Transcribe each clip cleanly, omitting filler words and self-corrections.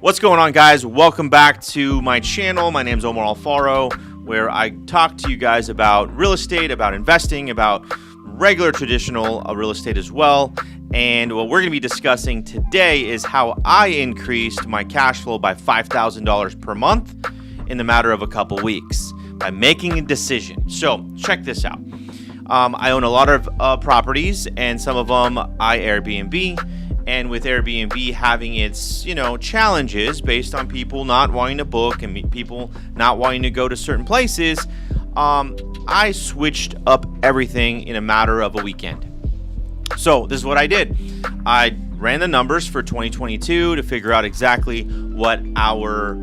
What's going on, guys? Welcome back to my channel. My name is Omar Alfaro, where I talk to you guys about real estate, about investing, about regular traditional real estate as well. And what we're going to be discussing today is how I increased my cash flow by $5,000 per month in the matter of a couple weeks by making a decision. So check this out. I own a lot of properties, and some of them I Airbnb. And with Airbnb having its, challenges based on people not wanting to book and people not wanting to go to certain places, I switched up everything in a matter of a weekend. So this is what I did. I ran the numbers for 2022 to figure out exactly what our,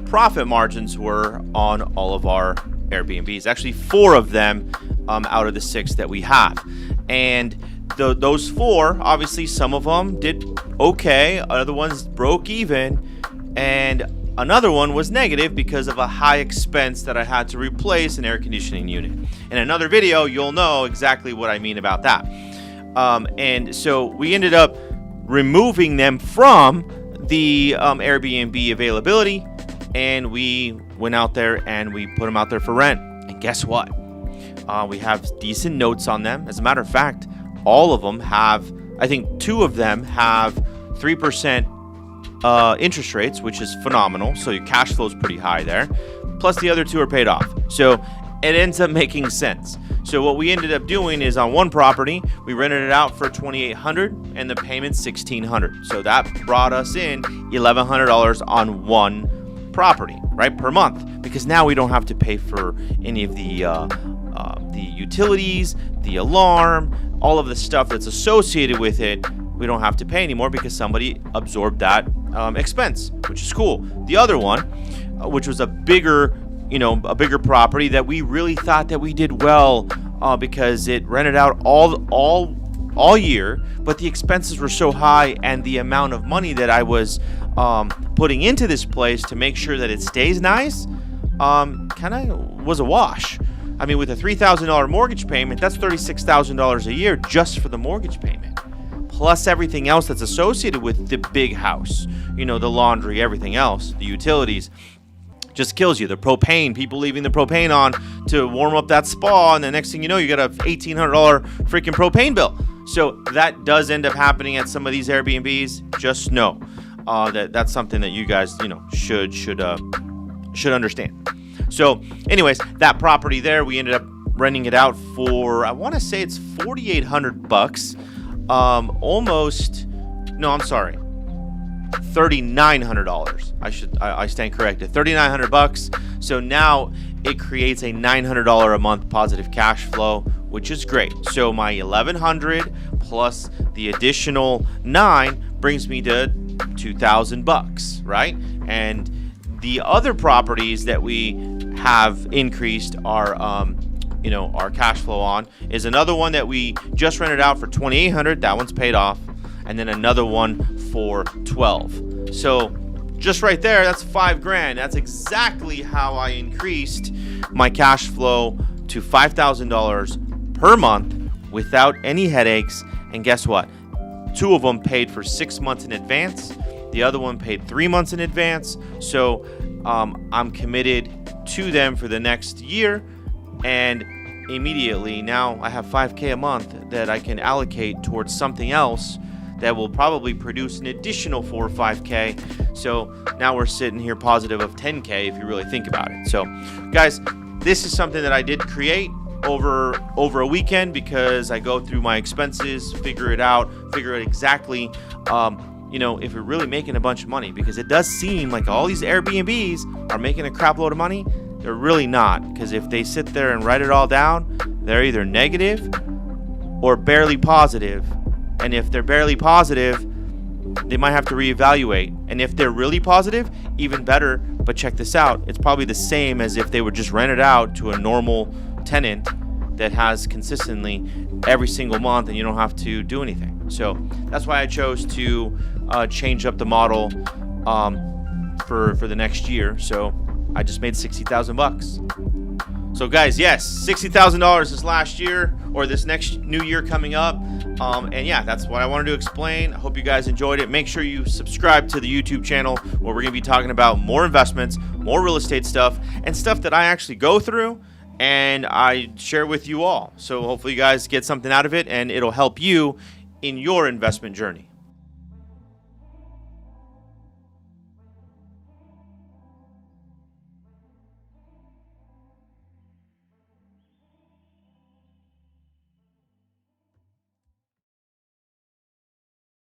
profit margins were on all of our Airbnbs. Actually, 4 of them out of the 6 that we have. And those 4, obviously some of them did okay, other ones broke even, and another one was negative because of a high expense that I had to replace an air conditioning unit. In another video, you'll know exactly what I mean about that. And so we ended up removing them from the Airbnb availability, and we went out there and we put them out there for rent. And guess what? We have decent notes on them. As a matter of fact, all of them have, I think 2 of them have 3% interest rates, which is phenomenal. So your cash flow is pretty high there. Plus the other 2 are paid off. So it ends up making sense. So what we ended up doing is on one property, we rented it out for $2,800 and the payment's $1,600. So that brought us in $1,100 on one property, right, per month. Because now we don't have to pay for any of the utilities, the alarm, all of the stuff that's associated with it. We don't have to pay anymore because somebody absorbed that expense, which is cool. The other one, which was a bigger property that we really thought that we did well because it rented out all year, but the expenses were so high and the amount of money that I was putting into this place to make sure that it stays nice kind of was a wash. I mean, with a $3,000 mortgage payment, that's $36,000 a year just for the mortgage payment, plus everything else that's associated with the big house. The laundry, everything else, the utilities. Just kills you. The propane, people leaving the propane on to warm up that spa, and the next thing you know, you got a $1,800 freaking propane bill. So that does end up happening at some of these Airbnbs. Just know that's something that you guys should understand. So anyways, that property there, we ended up renting it out for, I want to say it's $4,800. $3,900. I stand corrected. $3,900. So now it creates a $900 a month positive cash flow, which is great. So my $1,100 plus the additional 9 brings me to $2,000, right? And the other properties that we have increased our cash flow on is another one that we just rented out for $2,800. That one's paid off. And then another one for $12,000. So just right there, that's $5,000. That's exactly how I increased my cash flow to $5,000 per month without any headaches. And guess what? 2 of them paid for 6 months in advance. The other one paid 3 months in advance. So I'm committed to them for the next year. And immediately now I have $5,000 a month that I can allocate towards something else that will probably produce an additional $4,000 or $5,000. So now we're sitting here positive of $10,000 if you really think about it. So guys, this is something that I did create over a weekend because I go through my expenses, figure out exactly if you're really making a bunch of money, because it does seem like all these Airbnbs are making a crap load of money. They're really not, because if they sit there and write it all down, they're either negative or barely positive. And if they're barely positive, they might have to reevaluate. And if they're really positive, even better. But check this out. It's probably the same as if they were just rented out to a normal tenant that has consistently every single month and you don't have to do anything. So that's why I chose to change up the model for the next year. So I just made $60,000. So guys, yes, $60,000 this last year, or this next new year coming up. And yeah, that's what I wanted to explain. I hope you guys enjoyed it. Make sure you subscribe to the YouTube channel, where we're going to be talking about more investments, more real estate stuff, and stuff that I actually go through and I share with you all. So hopefully you guys get something out of it, and it'll help you in your investment journey.